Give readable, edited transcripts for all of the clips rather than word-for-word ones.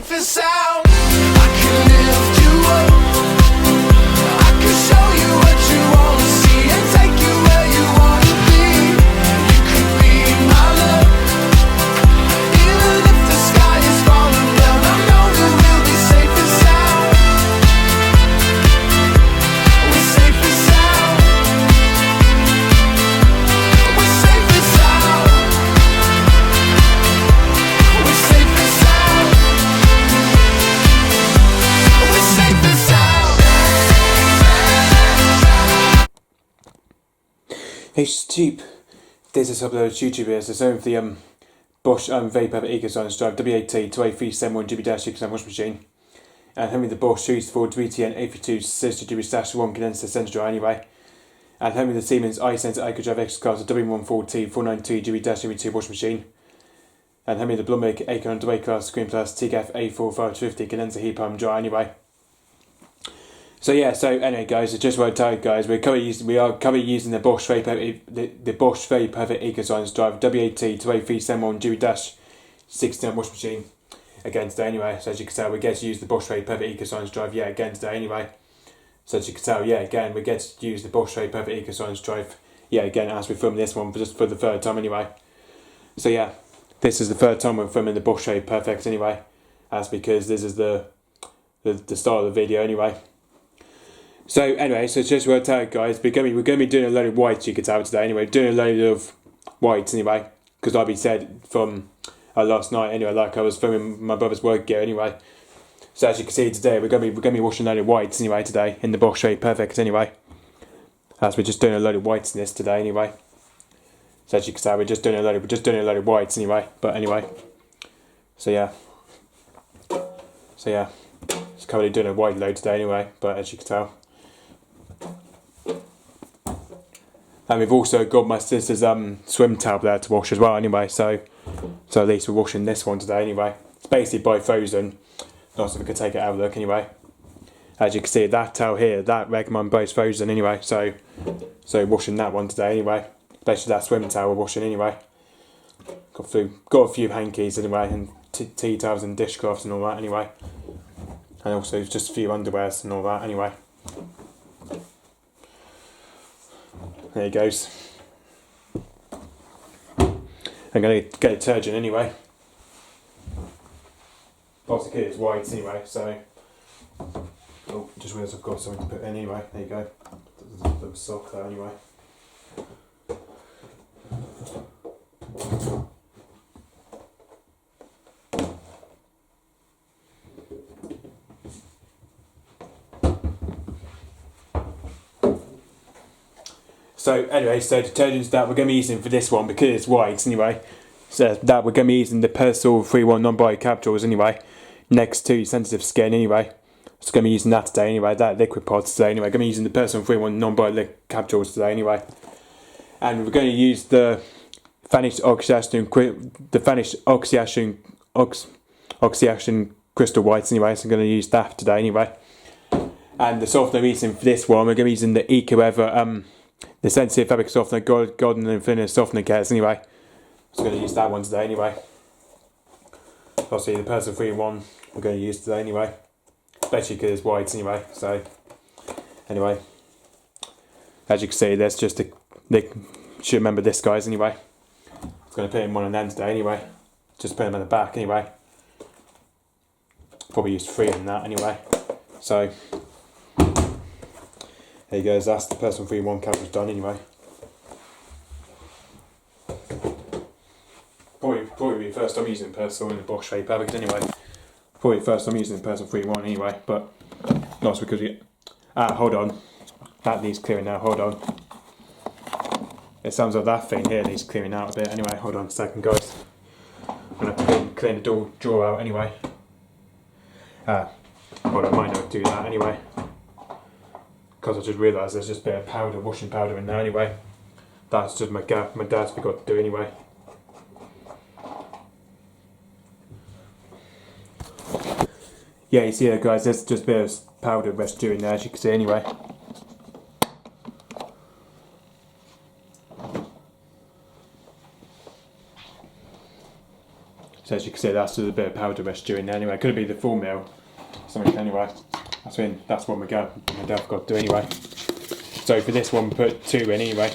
safe and sound. I can lift you up, I can show you what you wanna see and take you where you wanna be. You could be my love, even if the sky is falling down. I know that we'll be safe and sound. We're safe and sound. We're safe and sound. We're safe and sound. We're safe and sound. Hey Steep, this is uploaded to YouTube as the of the Bosch VarioPerfect Ecoslience drive WAT28371GB -6 washing machine, and having the Bosch 284WTN83260GB-1 condenser center drive anyway, and having the Siemens iSense EcoDrive X class W14T492GB-2 washing machine, and having the Blumberg Acon WA class Screen Plus TGAF A4550 condenser heat pump dry anyway. So yeah, so anyway guys, it's just what I tell you guys, we are currently using the Bosch VarioPerfect Ecoslience drive WAT28371GB-16 washing machine again today anyway. So as you can tell, we get to use the Bosch VarioPerfect Ecoslience drive again today anyway. So as you can tell, again we get to use the Bosch VarioPerfect Ecoslience drive again as we film this one just for the third time anyway. So yeah, this is the third time we're filming the Bosch VarioPerfect anyway. That's because this is the start of the video anyway. So anyway, so it's just what I tell you guys, we're going to be doing a load of whites, you can tell today anyway, doing a load of whites anyway, because like we said from last night anyway, like I was filming my brother's work gear anyway. So as you can see today, we're going to be washing a load of whites anyway today in the Bosch VarioPerfect anyway. As we're just doing a load of whites in this today anyway. So as you can see, we're just doing a load of whites anyway. But anyway, so yeah, it's currently doing a white load today anyway. But as you can tell. And we've also got my sister's swim towel there to wash as well anyway, so at least we're washing this one today anyway. It's basically by frozen, not so we can take it out of look anyway. As you can see, that towel here, that recommend both frozen anyway, so washing that one today anyway. Basically that swim towel we're washing anyway. Got a few hankies anyway, and tea towels and dishcloths and all that anyway. And also just a few underwears and all that anyway. There he goes. I'm going to get detergent anyway. Plastic here is white anyway, so. Oh, just realised I've got something to put in anyway. There you go. There's a little sock there anyway. So anyway, so detergents that we're going to be using for this one, because it's white anyway, so that we're going to be using the Persil 3-1 non-bio capsules anyway, next to sensitive skin anyway. So going to be using that today anyway, that liquid pods today anyway. Going to be using the Persil 3-1 non-bio capsules today anyway. And we're going to use the Vanished Oxyacin crystal whites anyway, so I'm going to use that today anyway. And the softener we're using for this one, we're going to be using the EcoEver the sensitive fabric softener, golden infinite softener kits anyway. So I'm going to use that one today anyway. Obviously the Persil 3-1 we're going to use today anyway. Especially because it's white anyway, so anyway. As you can see, there's just should remember this guys anyway. I'm going to put him on an end today anyway. Just put him on the back anyway. Probably used 3 in that anyway. So there you go, that's the Persil 3-1 capsules done anyway. Probably the first time using Persil in the Bosch VarioPerfect anyway. Probably the first time using Persil 3-1 anyway, but not because you. Hold on. That needs clearing now, hold on. It sounds like that thing here needs clearing out a bit anyway. Hold on a second guys. I'm going to clean the drawer out anyway. Well, I might not do that anyway. Because I just realised there's just a bit of powder, washing powder in there anyway. That's just my dad's forgot to do anyway. Yeah, you see there guys, there's just a bit of powder residue in there as you can see anyway. So as you can see, that's just a bit of powder residue in there anyway. Could be the full meal, something anyway. That's what my dad got to do anyway. So for this one, put 2 in anyway.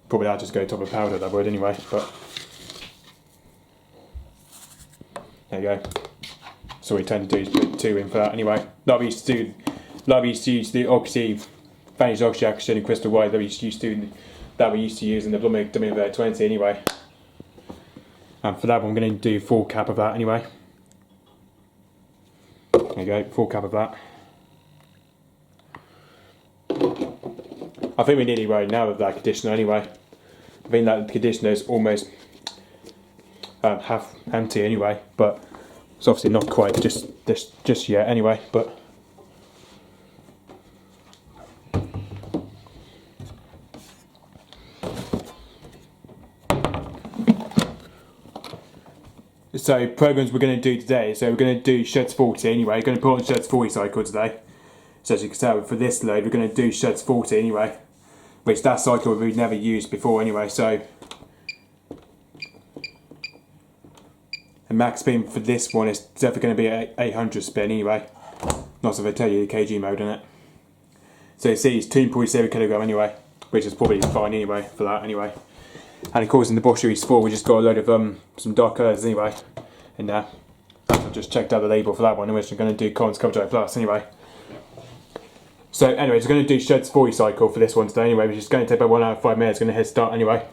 Probably I'll just go top of powder, that would anyway, but there you go. So what we tend to do is put 2 in for that anyway. Like we used to use the Oxy, Vantage Oxy Accident Crystal White that we used to use in the blooming WAT28371GB anyway. And for that one, I'm going to do full cap of that anyway. There you go, full cap of that. I think we're nearly right now with that conditioner anyway. I think that conditioner is almost half empty anyway, but it's obviously not quite just yet anyway. But so programs we're going to do today. So we're going to do Sheds 40 anyway. We're going to put on Sheds 40 cycle today. So as you can tell, for this load, we're going to do Sheds 40 anyway, which that cycle we've never used before anyway. So the max spin for this one is definitely going to be 800 spin anyway. Not if I tell you the kg mode in it. So you see it's 2.7 kilogram anyway, which is probably fine anyway for that anyway. And of course in the Bosch Series 4 we just got a load of some dark colours anyway in there. I've just checked out the label for that one, which I'm going to do Cons Cover Drive Plus anyway. So anyways, we're going to do Sheds 40 cycle for this one today anyway, which is going to take about 1 hour and 5 minutes. Going to hit start anyway.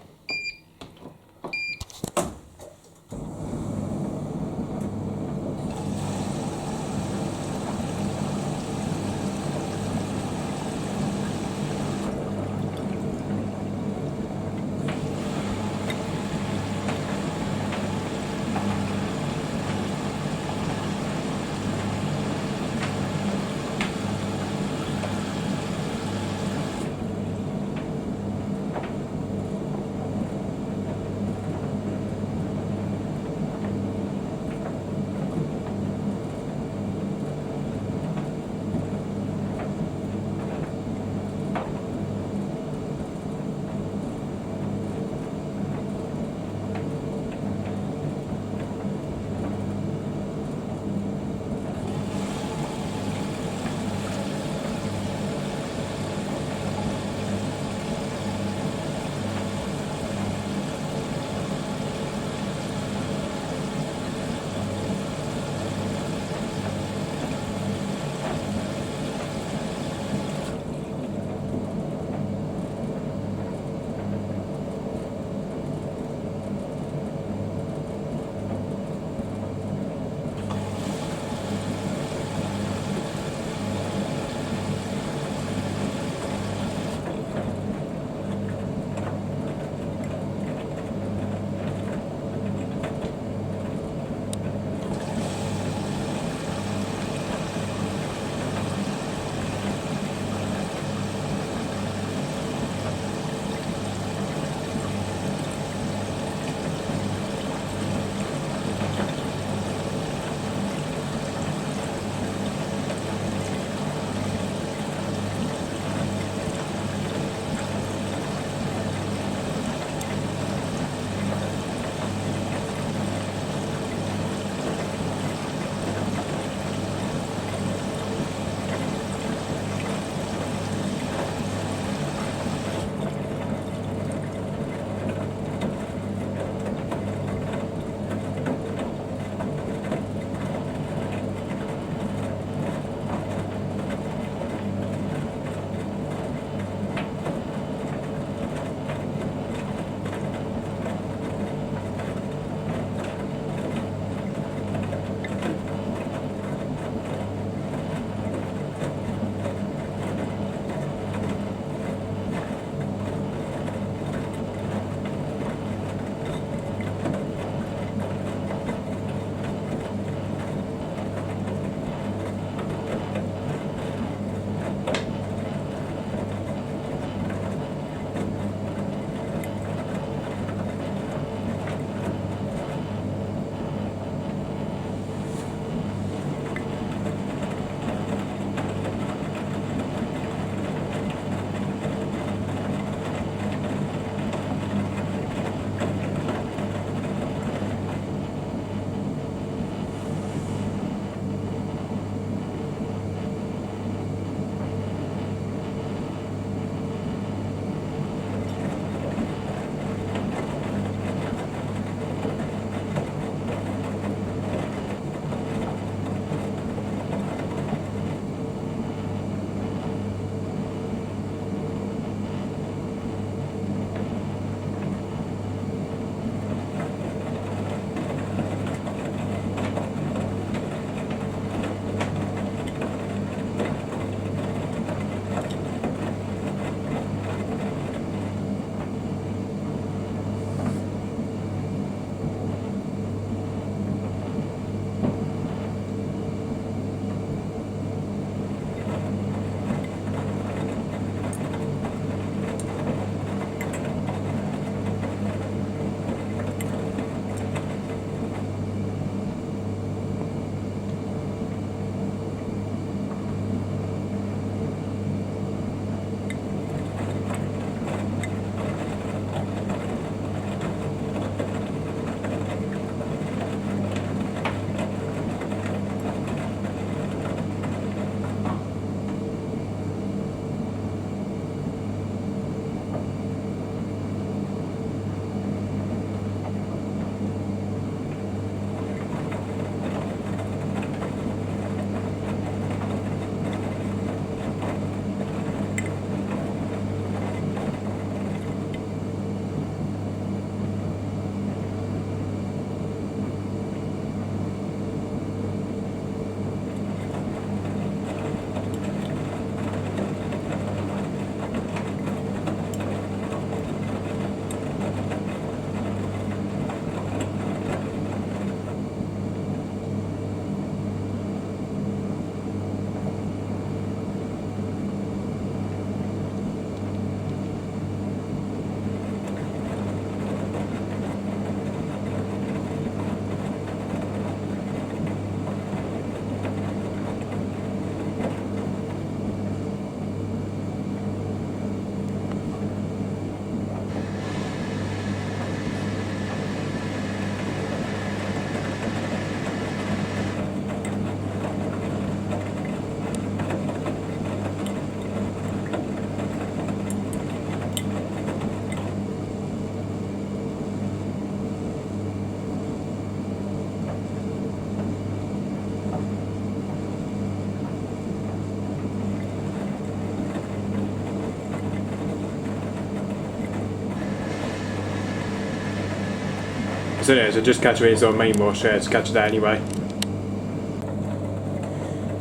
So yeah, so just catch it is on main wash, yeah, to catch it there anyway.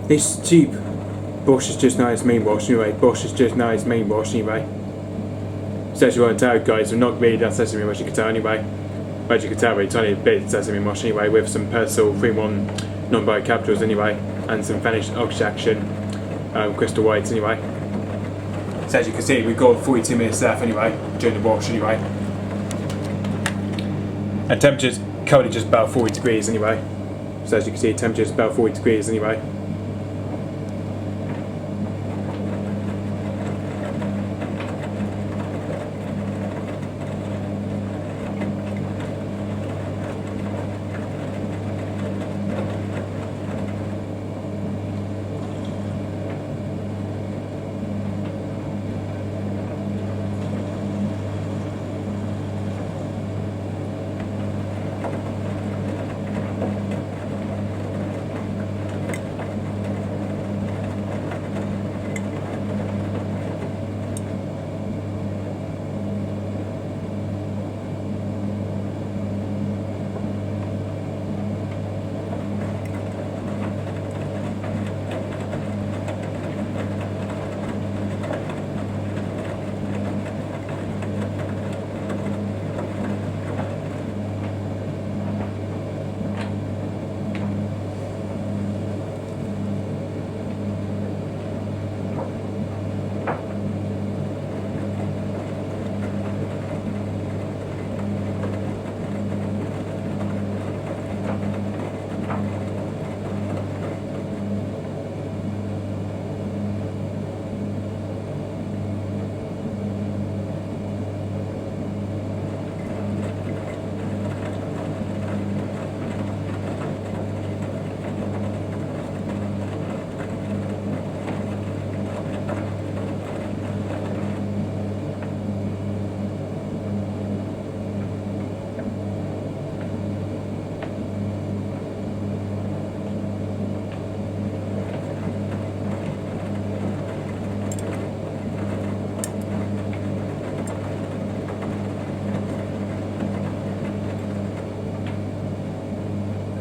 This cheap Bosch is just now its main wash anyway. Bosch is just now its main wash anyway. So as you want to tell guys, we're not really that sesame wash, you can tell anyway. As you can tell, we're tiny bit of sesame wash anyway, with some Persil 3-1 non-biocapitals anyway, and some finished oxy-action crystal whites anyway. So as you can see, we've got 42 minutes left anyway, during the wash anyway. And temperature's currently just about 40 degrees anyway. So as you can see, temperature's about 40 degrees anyway.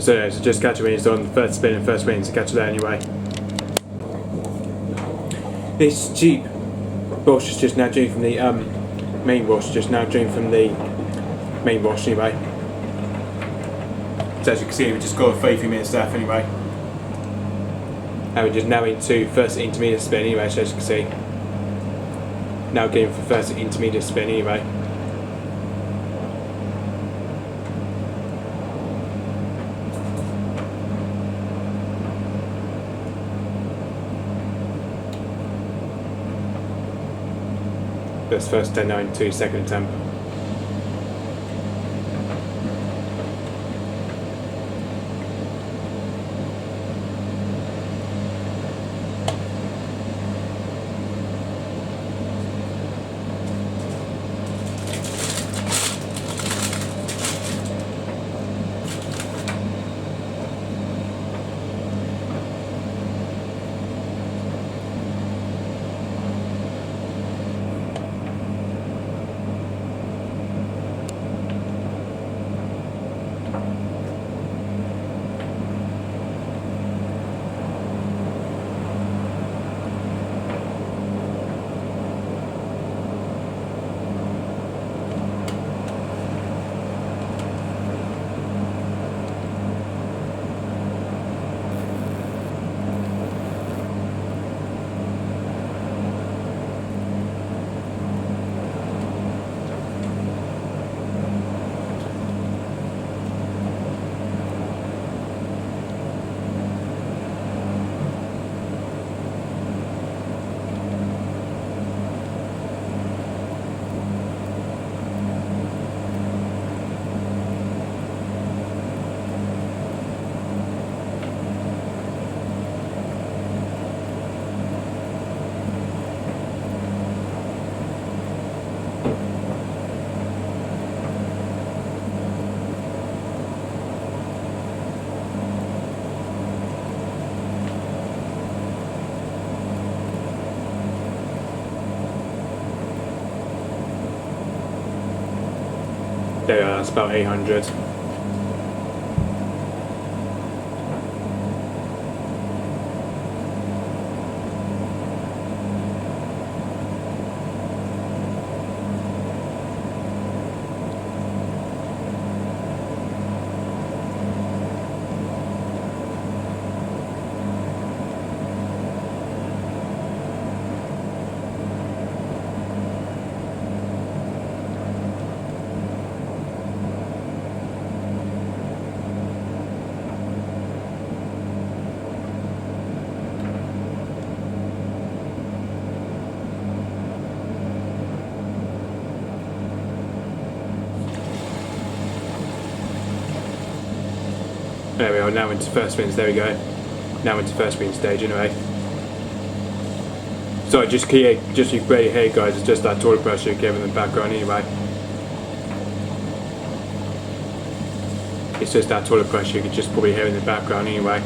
So yeah, so just catch it when it's on, first spin and first win, so catch it there anyway. This cheap Bosch is just now doing from the main wash, just now doing from the main wash anyway. So as you can see, we just got 33 minutes left anyway. And we're just now into first intermediate spin anyway, so as you can see. Now going for first intermediate spin anyway. That's first 10.92, second attempt. There we are, that's about 800. There we are, now into first spins, there we go. Now into first spin stage anyway. So just you barely hear guys, it's just that toilet pressure you give in the background anyway. It's just that toilet pressure you can just probably hear in the background anyway.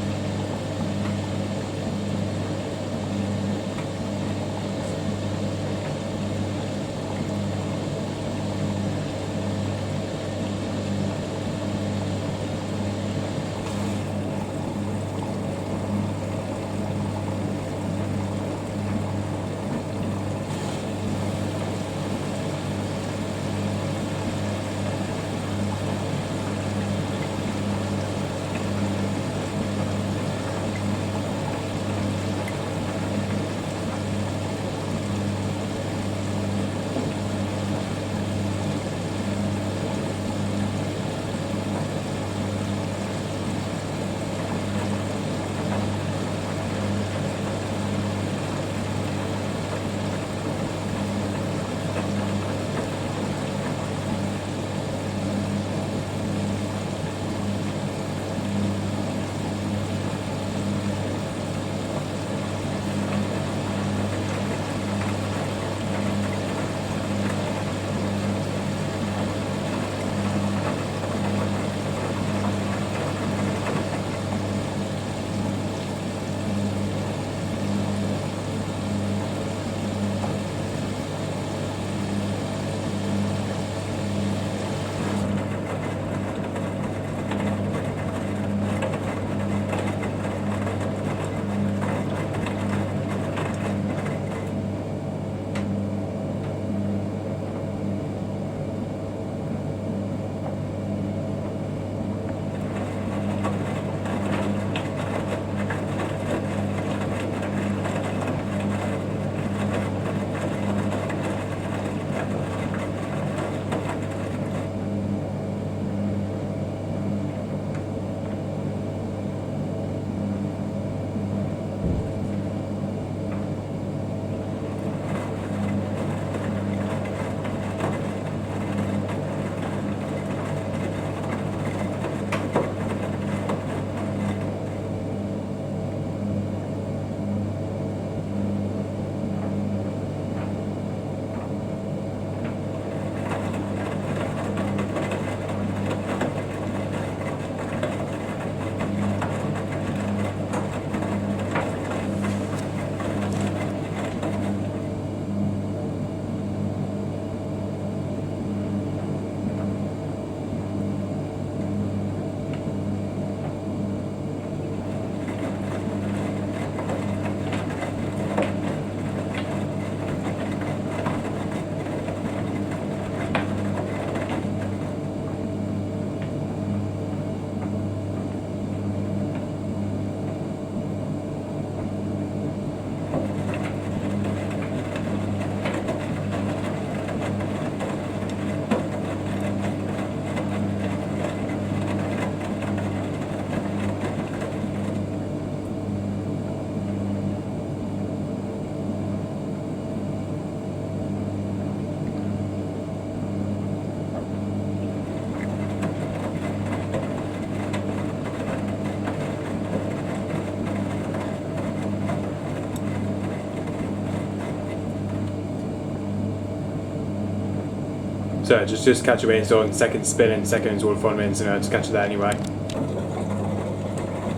So just catch your wins on second spin and second all front wins, and just catch that anyway.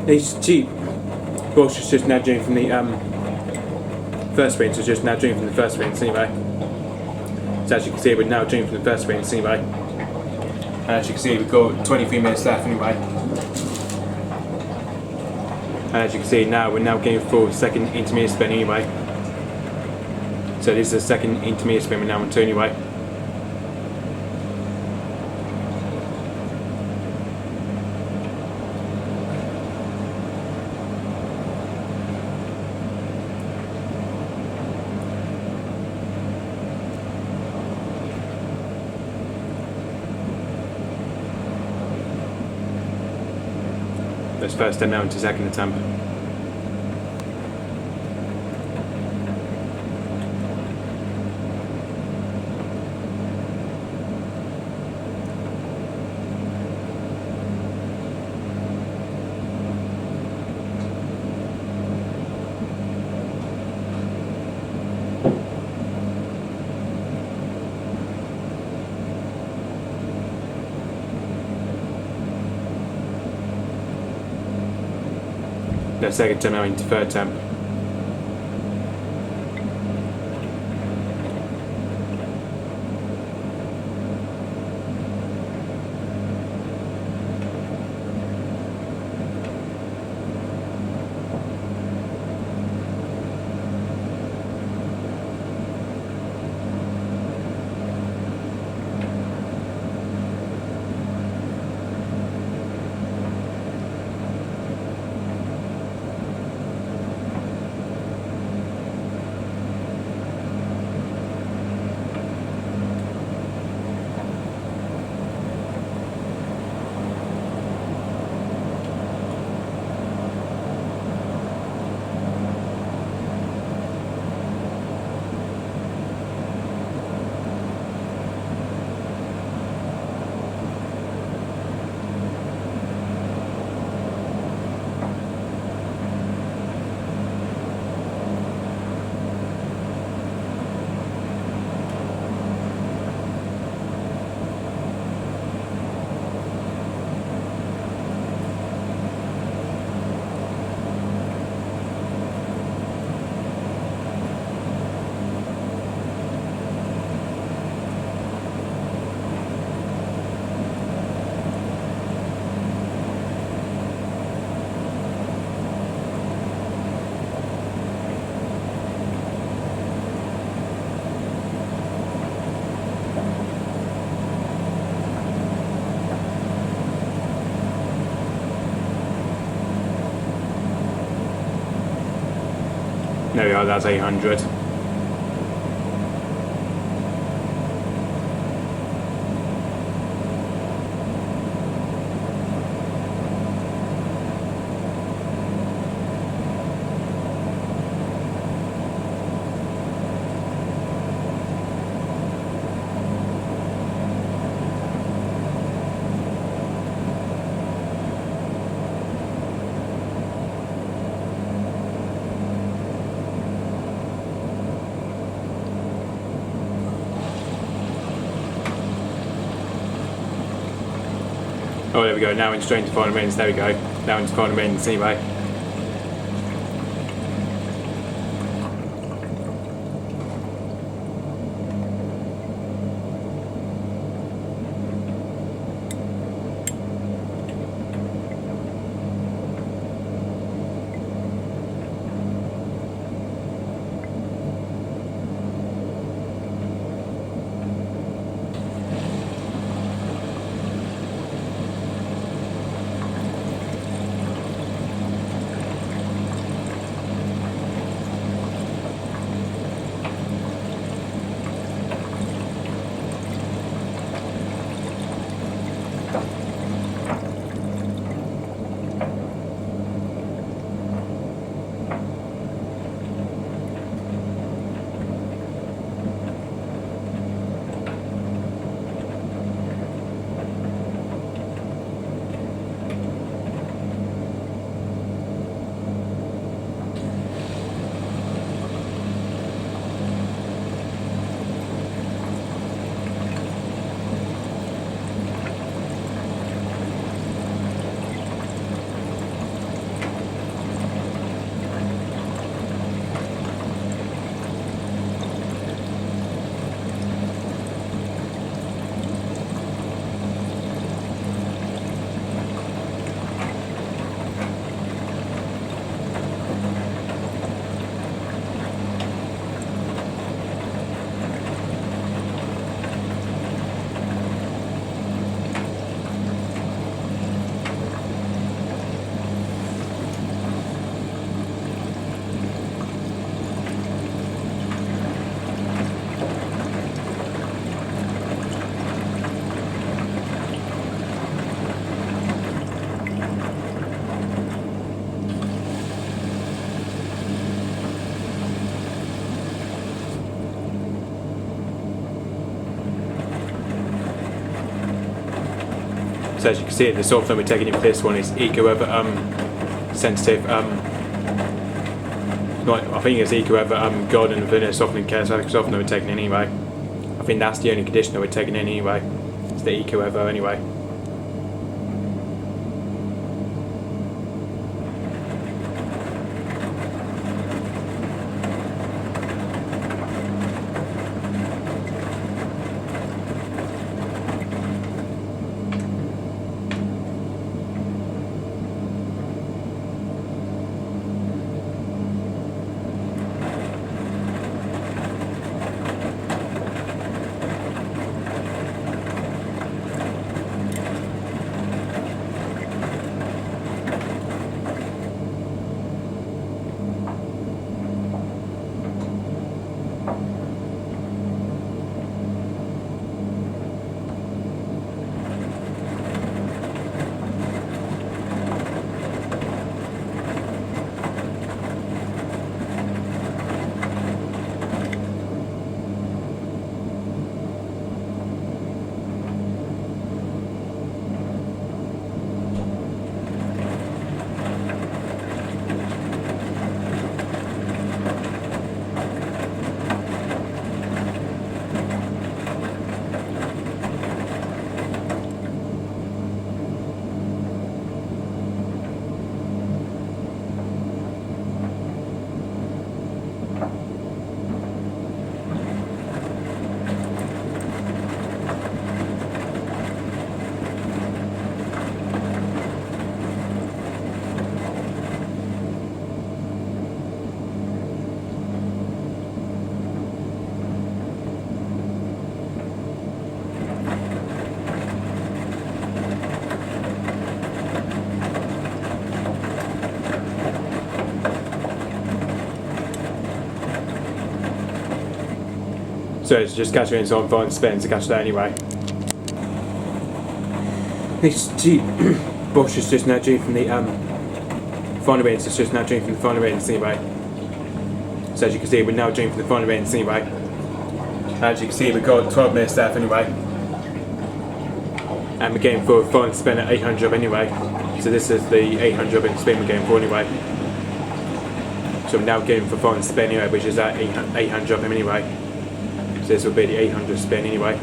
These cheap Bosch is just now doing from the first spin, so just now doing from the first spins anyway. So as you can see, we're now doing from the first spins anyway. And as you can see, we've got 23 minutes left anyway. And as you can see now, we're now going for second intermediate spin anyway. So this is the second intermediate spin we're now on to anyway. Let's first step now into second attempt. the second temp now into third temp. There we are, that's 800. Oh, there we go, now in straight into final minutes, there we go. Now into final minutes anyway. So as you can see, the softener we're taking in for this one is EcoEver sensitive. I think it's EcoEver Golden Vanilla Softening Care softener we're taking in anyway. I think that's the only conditioner we're taking in anyway. It's the EcoEver anyway. So it's just catch it in on fine spin to catch that anyway. Bosch is just now due from the final ratings. It's just now due from the final ratings anyway. So as you can see, we're now due from the final ratings anyway. As you can see, we've got 12 minutes left anyway, and we're going for a final spin at 800 anyway. So this is the 800 spin we're going for anyway. So we're now going for final spin anyway, which is at 800 anyway. So this will be the 800 spin anyway.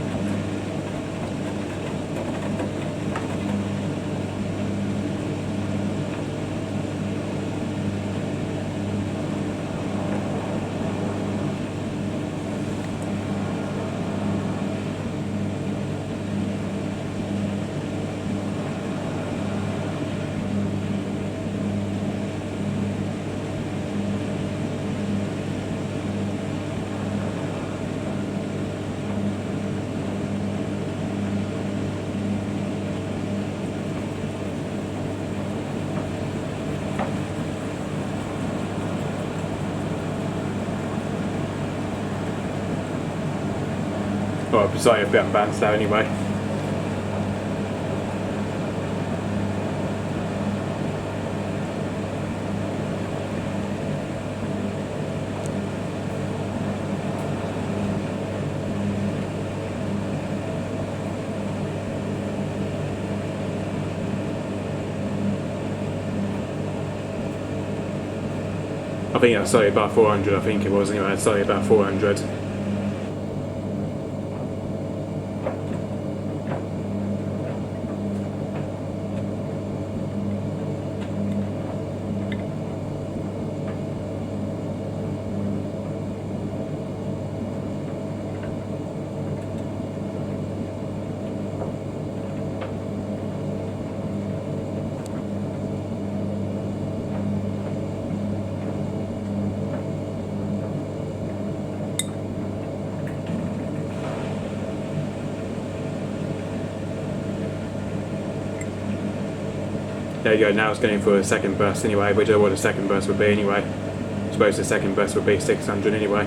Well, sorry, a bit unbalanced there anyway. I think that's sorry about 400. I think it was anyway. Sorry about 400. There you go, now it's going for a second burst anyway. We don't know what the second burst would be anyway. I suppose the second burst would be 600 anyway.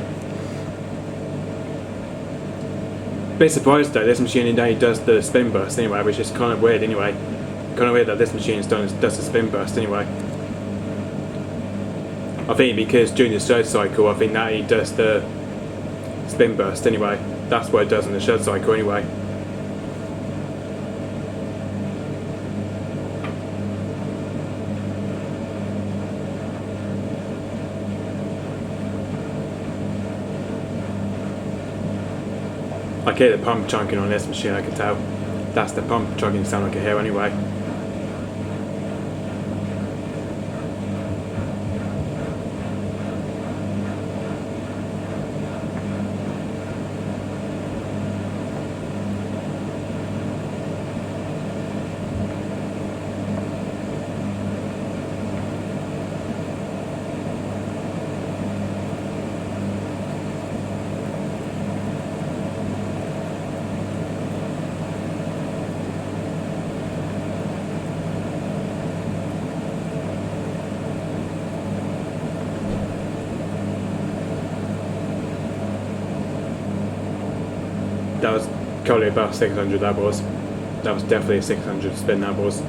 Bit surprised though, this machine only does the spin burst anyway, which is kind of weird anyway. Kind of weird that this machine does the spin burst anyway. I think because during the shed cycle, I think that it does the spin burst anyway. That's what it does in the shed cycle anyway. I can hear the pump chunking on this machine, I can tell. That's the pump chugging sound I can hear anyway. That was probably about 600, that was. That was definitely a 600 spin, that was.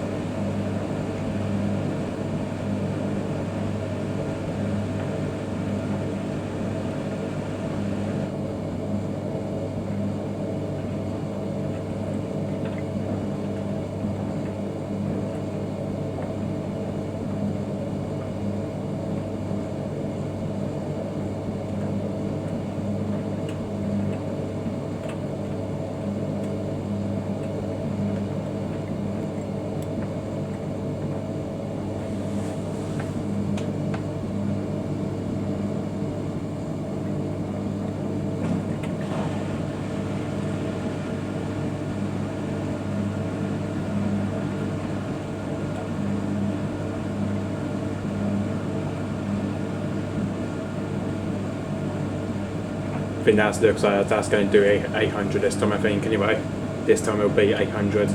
I think that looks like that's going to do 800 this time, I think, anyway. This time it'll be 800.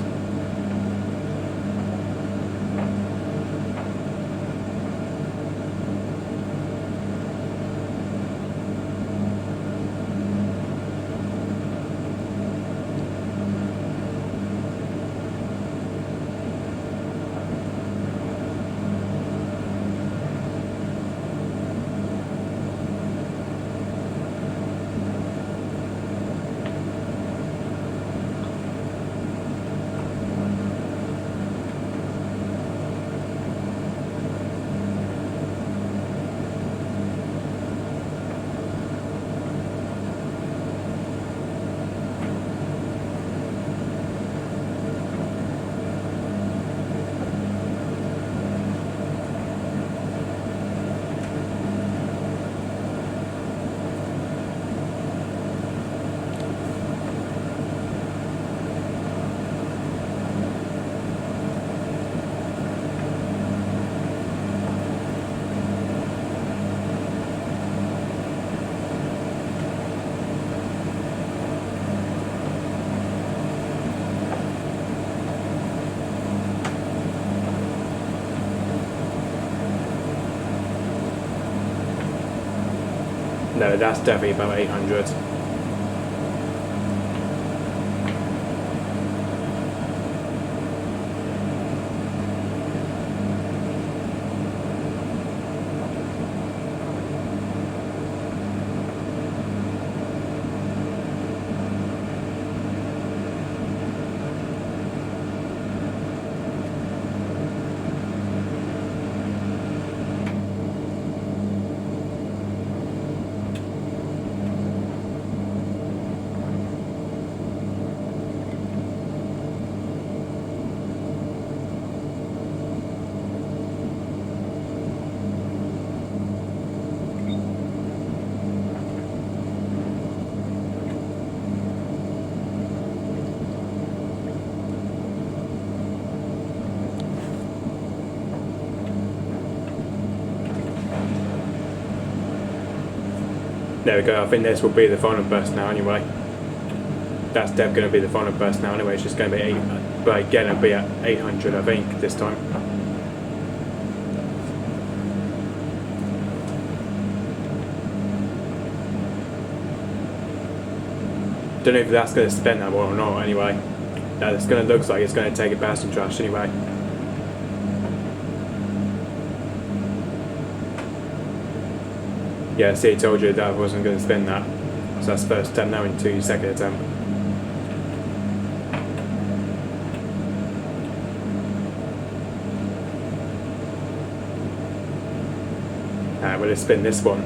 No, that's definitely about 800. There we go, I think this will be the final burst now anyway. That's definitely going to be the final burst now anyway, it's just going to be 8, but again it'll be at 800 I think this time. Don't know if that's going to spin that one or not anyway. No, it's going to look like it's going to take a bastard trash anyway. Yeah, see, I told you that I wasn't going to spin that. So that's first attempt now into second attempt. Alright, we'll just spin this one.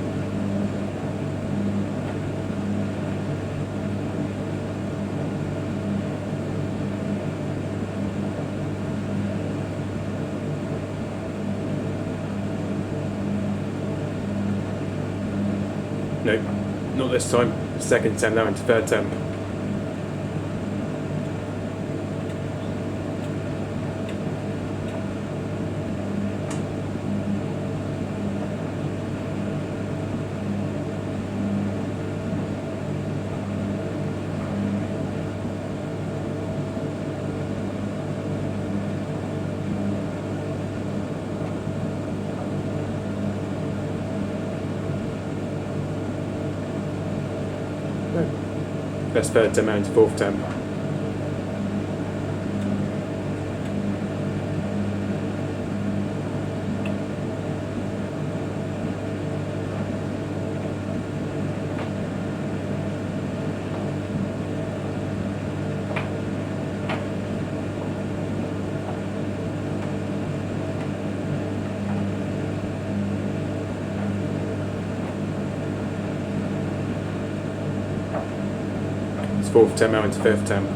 Nope, not this time. Second attempt now into third attempt. That's third attempt into fourth attempt. Fourth attempt now into fifth attempt.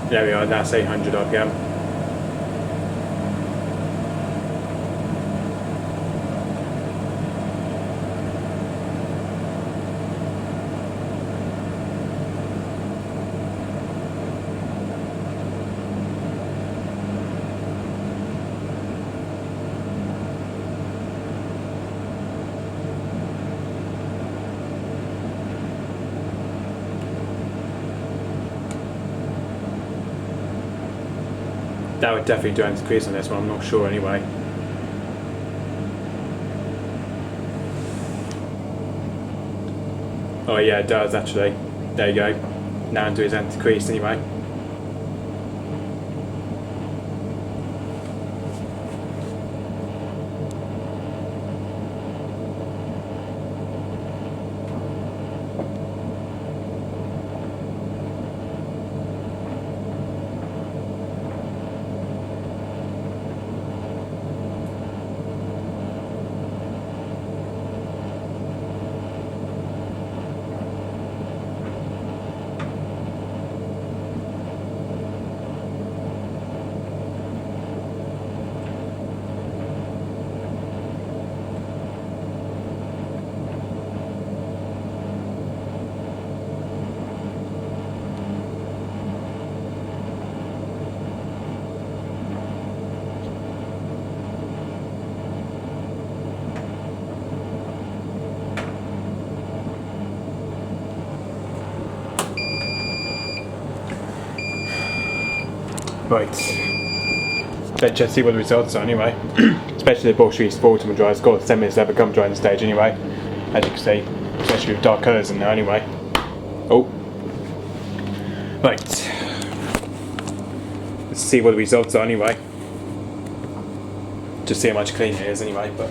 There we are, that's 800 RPM. That would definitely do anti-crease on this one, I'm not sure anyway. Oh yeah, it does actually. There you go. Now into his anti-crease anyway. Right, let's just see what the results are anyway. Especially the Bosch Sport dry, it's got 10 minutes left to come dry in the stage anyway, as you can see, especially with dark colours in there anyway. Oh, right, let's see what the results are anyway. Just see how much cleaner it is anyway, but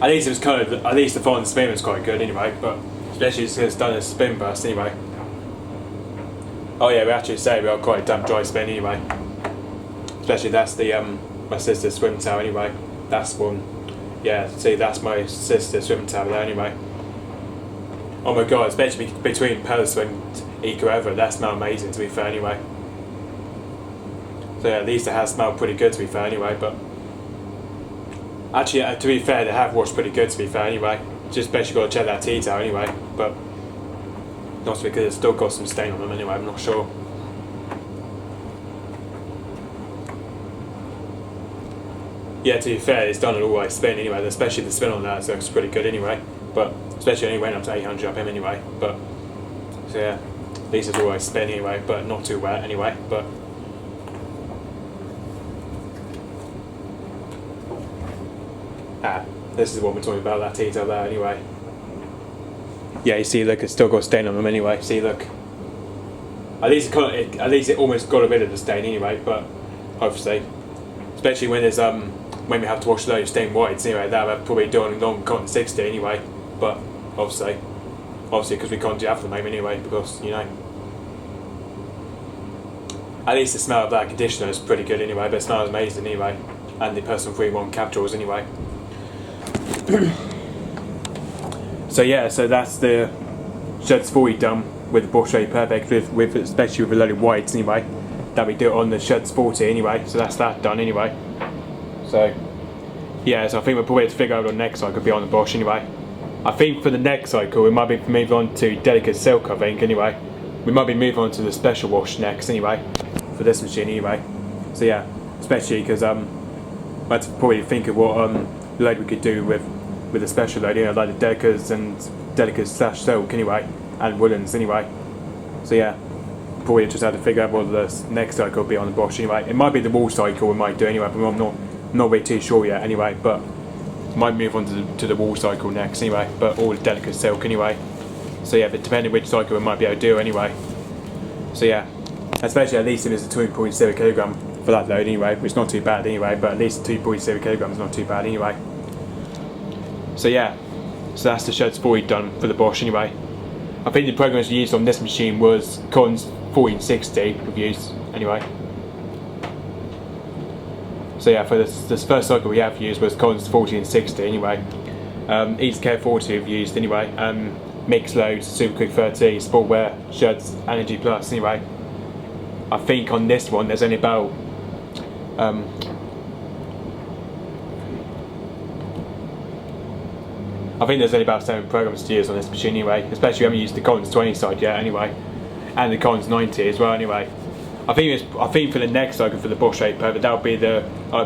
at least it was coloured, at least the final spin was quite good anyway, but especially because it's done a spin burst anyway. Oh yeah, we actually say we are quite a damn dry spin anyway. Especially that's the my sister's swim towel anyway. That's one. Yeah, see that's my sister's swim towel there anyway. Oh my god, especially between Palace and Eco Ever, that smelled amazing to be fair anyway. So yeah, at least it has smelled pretty good to be fair anyway, but actually to be fair they have washed pretty good to be fair anyway. Just basically got to check that tea towel anyway, but not because it's still got some stain on them anyway, I'm not sure. Yeah, to be fair, it's done an all-way spin anyway, especially the spin on that, so it's pretty good anyway. But, especially only went up to 800 RPM anyway, but, so yeah, at least it's all-way spin anyway, but not too wet anyway, but. This is what we're talking about, that detail there anyway. Yeah, you see, look, it's still got stain on them anyway. See, look. At least it almost got rid of the stain anyway. But obviously, especially when there's when we have to wash those stained whites anyway, that would probably do on long cotton 60 anyway. But obviously, because we can't do that for the moment anyway, because you know. At least the smell of that conditioner is pretty good anyway. But it smells amazing anyway, and the personal 3-1 capsules anyway. So yeah, so that's the shirts 40 done with the Bosch VarioPerfect with especially with a load of whites anyway. That we do on the shirts 40 anyway. So that's that done anyway. So yeah, so I think we'll probably have to figure out on next cycle be on the Bosch anyway. I think for the next cycle we might be moving on to delicate silk. I think anyway. We might be moving on to the special wash next anyway for this machine anyway. So yeah, especially because I had to probably think of what load we could do with the special load, you know, like the delicates and delicate slash silk anyway, and woolens anyway. So yeah, probably just had to figure out what the next cycle will be on the Bosch anyway. It might be the wool cycle we might do anyway, but I'm not really too sure yet anyway, but might move on to the wool cycle next anyway, but all the delicate silk anyway. So yeah, but depending which cycle we might be able to do anyway. So yeah, especially at least if it's a 2.0 kilogram for that load anyway, which is not too bad anyway, but at least 2.0 kilograms is not too bad anyway. So yeah, so that's the shirts 40 done for the Bosch anyway. I think the programs we used on this machine was Collins 1460 we've used anyway. So yeah, for this first cycle we have used was Collins 1460 anyway. Easy Care 40 we've used anyway. Mixed loads, Super Quick 30, Sportwear, shirts, Energy Plus anyway. I think on this one there's only about I think there's only about 7 programs to use on this machine anyway, especially we haven't used the Collins 20 side yet anyway, and the Collins 90 as well anyway. I think for the next cycle for the Bosch VarioPerfect, that'll be the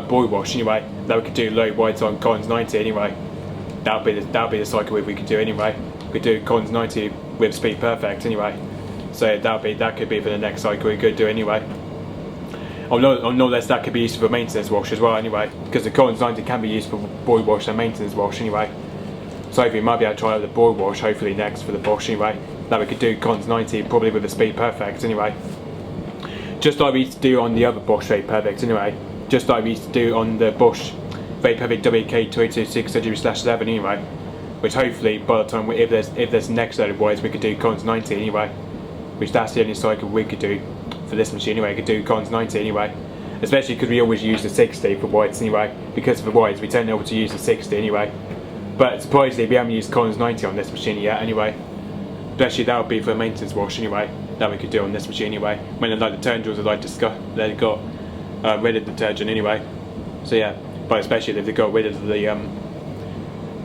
boy wash anyway. That we could do low whites on Collins 90 anyway. That'll be the cycle we could do anyway. We could do Collins 90 with Speed Perfect anyway. So that could be for the next cycle we could do anyway. Unless that could be used for maintenance wash as well anyway, because the Collins 90 can be used for boil wash and maintenance wash anyway. So hopefully we might be able to try out the boil wash hopefully next for the Bosch anyway. That we could do Collins 90 probably with the speed perfect anyway. Just like we used to do on the other Bosch VarioPerfect anyway. Just like we used to do on the Bosch VarioPerfect WK28371GB/11 anyway. Which hopefully by the time if there's next load of wires we could do Collins 90 anyway. Which that's the only cycle we could do for this machine anyway. We could do Collins 90 anyway. Especially because we always use the 60 for whites anyway. Because of the whites we tend to use the 60 anyway. But surprisingly we haven't used Collins 90 on this machine yet anyway. Especially that would be for a maintenance wash anyway. That we could do on this machine anyway. When like the turn drills are like they've got rid of detergent anyway. So yeah, but especially if they got rid of the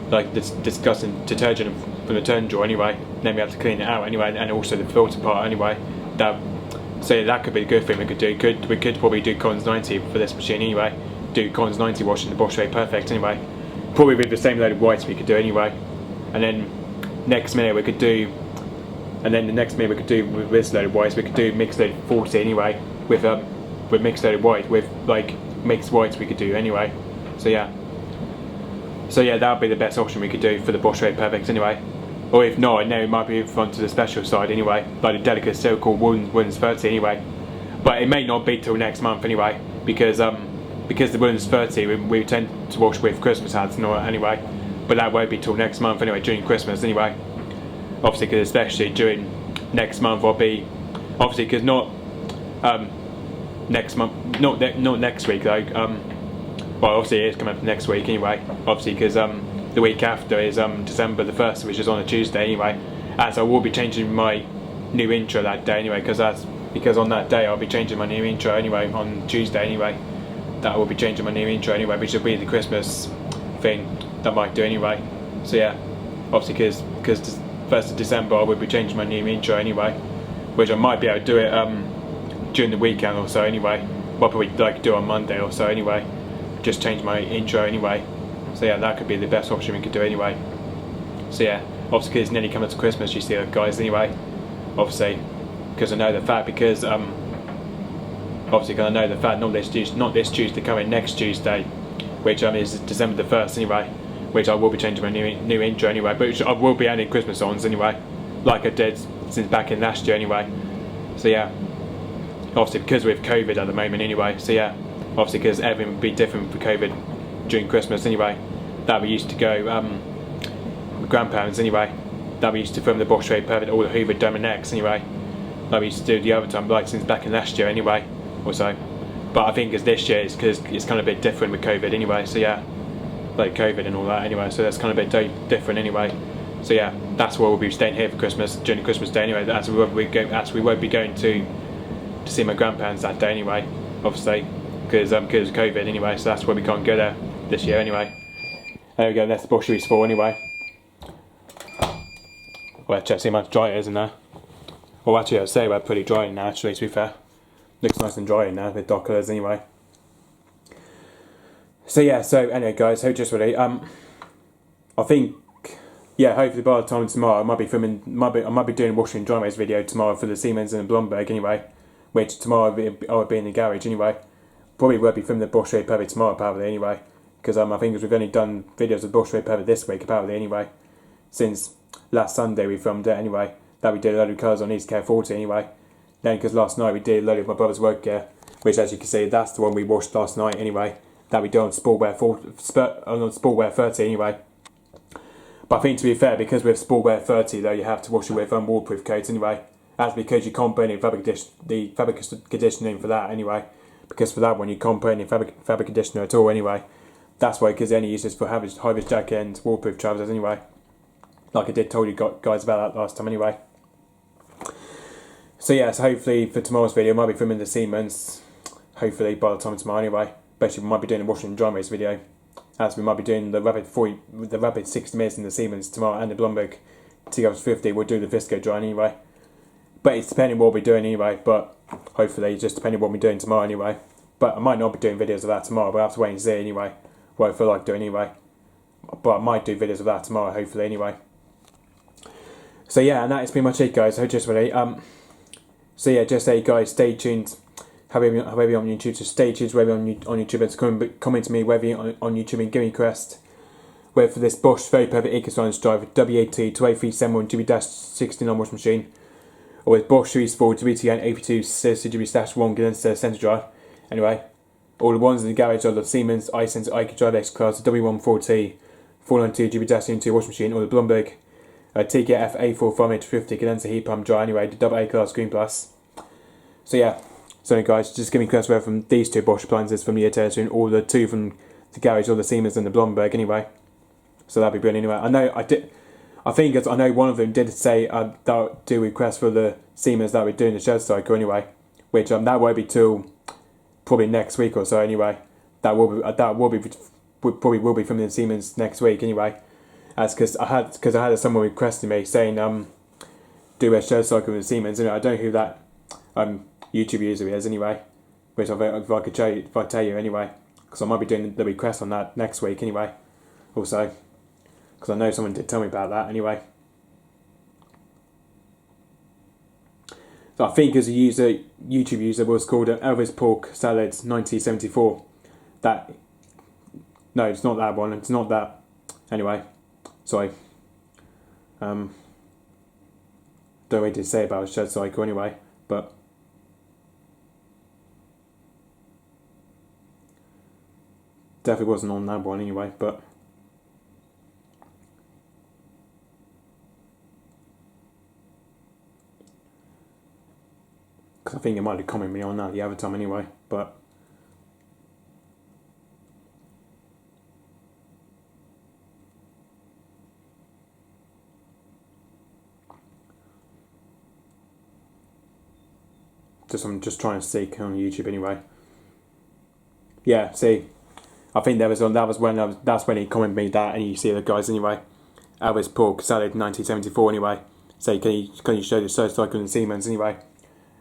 like this disgusting detergent from the turn drill anyway. Then we have to clean it out anyway, and also the filter part anyway. So yeah, that could be a good thing we could do. We could probably do Collins 90 for this machine anyway. Do Collins 90 washing the Bosch VarioPerfect anyway. Probably with the same load of whites we could do anyway. And then next minute we could do. And then the next minute we could do with this load of whites, we could do mixed load 40 anyway, with mixed load of white, with like mixed whites we could do anyway. So yeah, that would be the best option we could do for the Bosch VarioPerfect anyway. Or if not, I know it might be moved on to the special side anyway, like the delicate so-called Woodlands 30 anyway. But it may not be till next month anyway, because the Woodlands 30 we tend to wash with Christmas hats and all that anyway. But that won't be till next month anyway, during Christmas anyway. Obviously, because especially during next month, I'll be obviously because not next month, not next week though. Well, obviously it is coming up next week anyway. Obviously, because the week after is December the 1st, which is on a Tuesday anyway. As I will be changing my new intro that day anyway, because on that day I'll be changing my new intro anyway on Tuesday anyway. That will be changing my new intro anyway, which will be the Christmas thing that I might do anyway. So yeah, obviously because 1st of December I will be changing my new intro anyway, which I might be able to do it during the weekend or so anyway. Well, probably like do on Monday or so anyway. Just change my intro anyway. So yeah, that could be the best option we could do anyway. So yeah, obviously because it's nearly coming to Christmas, you see that guys anyway. Obviously, because I know the fact not this Tuesday coming, next Tuesday, which is December the 1st anyway. Which I will be changing my new intro anyway, but I will be adding Christmas songs anyway, like I did since back in last year anyway. So yeah, obviously because we're with COVID at the moment anyway. So yeah, obviously because everything would be different for COVID during Christmas anyway. That we used to go with grandparents anyway. That we used to film the Bosch VarioPerfect, all the Hoover Dome and X anyway. That we used to do the other time, like since back in last year anyway, or so. But I think as this year, it's because it's kind of a bit different with COVID anyway. So yeah. Like COVID and all that anyway, so that's kind of a bit different anyway. So yeah, that's why we'll be staying here for Christmas, during the Christmas day anyway. That's where we won't be going to see my grandparents that day anyway, obviously, because of COVID anyway, so that's why we can't go there this year anyway. There we go, that's the Bosch V4 anyway. Well, check see how much dry it is in there. Well, actually I'd say we're pretty dry now actually, to be fair. Looks nice and dry in there, with dark colours anyway. So yeah, so anyway guys, hope just really I think yeah, hopefully by the time tomorrow I might be doing a washing and dry race video tomorrow for the Siemens and the Blomberg anyway, which tomorrow I'll be in the garage anyway. Probably won't be filming the Bosch VarioPerfect tomorrow apparently anyway, because I think we've only done videos of Bosch VarioPerfect this week apparently anyway, since last Sunday we filmed it anyway, that we did a load of colours on East Care 40 anyway. Then because last night we did a load of my brother's work gear, which as you can see that's the one we washed last night anyway. That we do on Sportwear 30 anyway. But I think to be fair, because with Sportwear 30 though, you have to wash it with waterproof coats anyway. That's because you can't put any the fabric conditioner in for that anyway. Because for that one you can't put any fabric conditioner at all anyway. That's why, because it only uses for high-vis jacket and waterproof trousers anyway. Like I did told you guys about that last time anyway. So yeah, so hopefully for tomorrow's video I might be filming the Siemens. Hopefully by the time tomorrow anyway. Basically we might be doing a washing and dry race video, as we might be doing the rapid 60 minutes in the Siemens tomorrow, and the Blomberg TX50 we'll do the Visco dry anyway. But it's depending what we're doing anyway, but hopefully just depending what we're doing tomorrow anyway. But I might not be doing videos of that tomorrow, but I have to wait and see anyway what I feel like doing anyway. But I might do videos of that tomorrow hopefully anyway. So yeah, and that is pretty much it guys, so just really so yeah, just say guys, stay tuned. however on YouTube, to stay tuned, whether on YouTube, and to comment to me, whether on YouTube, and give me a request. Whether for this Bosch VarioPerfect Ecoslience drive WAT28371GB-69 washing machine, or with Bosch Series 4 WTN8260GB/1 condenser center drive. Anyway, all the ones in the garage are the Siemens iSense IQ Drive X Class, the W140 492GB-2 washing machine, or the Bloomberg TKF A4 condenser heat pump dryer. Anyway, the AA Class Green Plus. So yeah, so guys, just give me a request whether from these two Bosch appliances from the Ecoslience, or the two from the garage, or the Siemens and the Bloomberg. Anyway. So that'd be brilliant. Anyway, I know one of them did say that do request for the Siemens that we're doing the shed cycle anyway, which that won't be till probably next week or so anyway. That will be probably will be from the Siemens next week anyway. As because I had someone requesting me saying do a shed cycle with the Siemens. Anyway, I don't know who that YouTube user is anyway, which if I could show you, if I tell you anyway, because I might be doing the request on that next week anyway. Also. Because I know someone did tell me about that anyway. So I think as a YouTube user was called Elvis Pork Salad 1974. No, it's not that one. It's not that. Anyway, sorry. Don't know what to say about a shed cycle anyway, but definitely wasn't on that one anyway, but. I think it might have commented me on that the other time anyway, but I'm just trying to seek on YouTube anyway. Yeah, see, I think that's when he commented me that, and you see the guys anyway. Elvis Pork Salad 1974 anyway. Say, can you show the search cycle in Siemens anyway?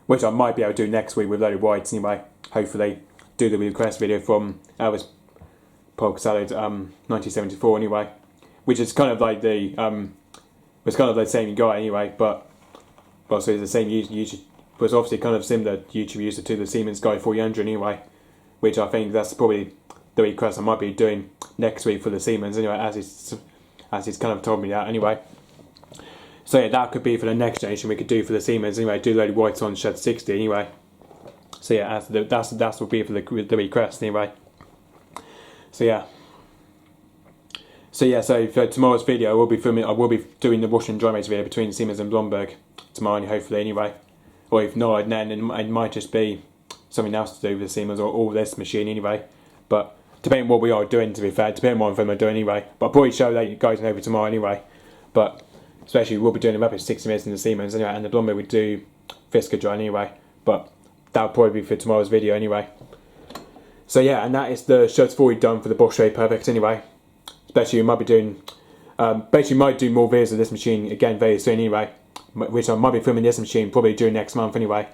Which I might be able to do next week with Loaded Whites anyway. Hopefully, do the request video from Elvis Pork Salad 1974 anyway. Which is kind of like the it's kind of the same guy anyway, but also it's the same YouTube. But it's obviously kind of similar YouTube user to the Siemens Guy 400 anyway. Which I think that's probably the request I might be doing next week for the Siemens anyway, as he's kind of told me that anyway. So yeah, that could be for the next generation. We could do for the Siemens anyway. Do Loaded Whites on Shed 60 anyway. So yeah, that's will be for the request anyway. So yeah. So for tomorrow's video, I will be doing the wash and dry mates video between Siemens and Blomberg tomorrow, hopefully anyway. Or if not, then it might just be something else to do with the Siemens or this machine anyway. But depending on what we are doing, to be fair, depending on what I'm doing anyway. But I'll probably show that you guys over tomorrow anyway. But especially we'll be doing a rapid 60 minutes in the Siemens anyway, and the Blomberg we do Fisker dry anyway. But that'll probably be for tomorrow's video anyway. So yeah, and that is the shirts fully done for the Bosch VarioPerfect anyway. Especially we might be doing, basically might do more videos of this machine again very soon anyway. Which I might be filming this machine probably during next month anyway.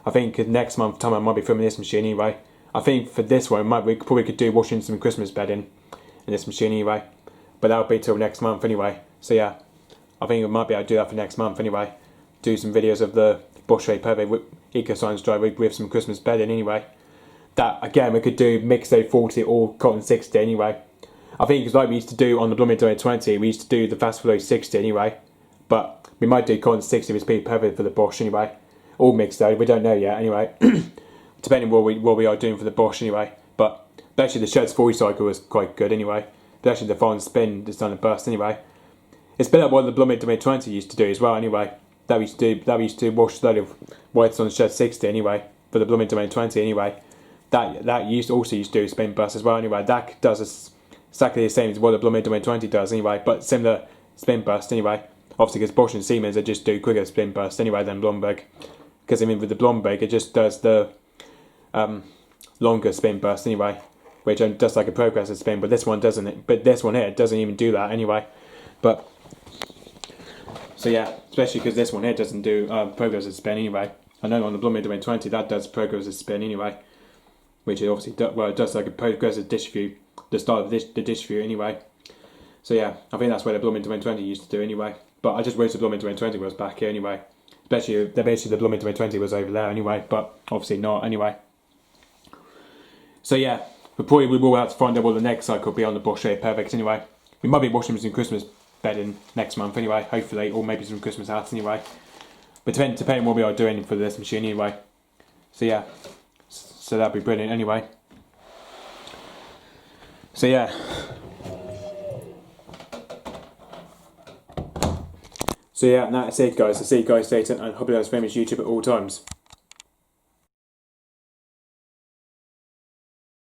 I think next month time I might be filming this machine anyway. I think for this one we probably could do washing some Christmas bedding in this machine anyway. But that'll be till next month anyway. So yeah, I think we might be able to do that for next month anyway. Do some videos of the Bosch VarioPerfect Ecoslience drive with some Christmas bedding anyway. That again we could do mixed 40 or cotton 60 anyway. I think it's like we used to do on the Blooming 20, we used to do the Fast Flow 60 anyway. But we might do cotton 60 with speed perfect for the Bosch anyway. All mixed though, we don't know yet anyway. Depending on what we are doing for the Bosch anyway. But actually the shirts 40 cycle was quite good anyway. But actually the foreign spin has done a burst anyway. It's better than what the Blooming 20 used to do as well anyway. That we used to wash load of whites on the shirt 60 anyway. For the Blooming 20 anyway. That also used to do spin burst as well anyway. That does exactly the same as what the Blooming 20 does anyway. But similar spin burst anyway. Obviously because Bosch and Siemens they just do quicker spin burst anyway than Blomberg. Because I mean with the Blomberg it just does the longer spin burst anyway, which does like a progressive spin, but this one doesn't. But this one here doesn't even do that anyway. But so yeah, especially because this one here doesn't do progressive spin anyway. I know on the Blooming 20 that does progressive spin anyway, which it obviously it does like a progressive dish view, the start of the dish view anyway. So yeah, I think that's what the Blooming 20 used to do anyway. But I just wish the Blooming 20 was back here anyway. Basically the Blooming 20 was over there anyway, but obviously not anyway. So yeah, but probably we will have to find out what the next cycle will be on the Bosch VarioPerfect anyway. We might be washing some Christmas bedding next month anyway, hopefully, or maybe some Christmas hats anyway. But depending what we are doing for this machine anyway. So yeah, so that'd be brilliant anyway. So yeah. So yeah, and that's it guys. I'll see you guys later, and hope you guys famous YouTube at all times.